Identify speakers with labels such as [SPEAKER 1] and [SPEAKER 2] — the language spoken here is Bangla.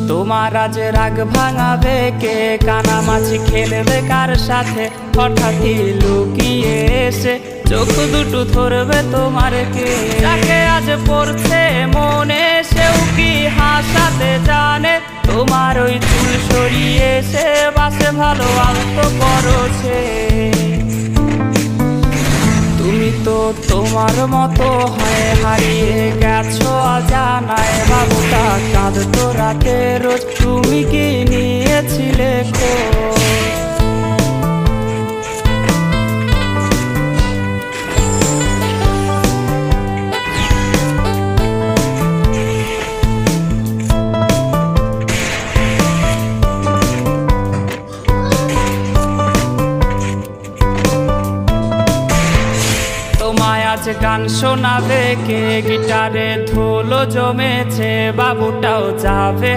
[SPEAKER 1] তোমার আজ রাগ ভাঙাবে কে, কানামাছি খেলবে কার সাথে, হঠাৎই লুকিয়ে এসে চোখ দুটো ধরবে তোমার কে। যাকে আজ পড়ছে মনে সেও কি হাসাতে জানে, তোমার ওই চুল সরিয়ে সে বাসে ভালো আলতো করছে। তুমি তো তোমার মতো হয়ে হারিয়ে গেছো অজানায়, বাবুটা কাঁদতো রাতে রোজ, তুমি কি নিয়েছিলে খোঁজ? তোমায় আজ গান শোনাবে কে, গিটারে ধুলো জমেছে, বাবুটাও যাবে।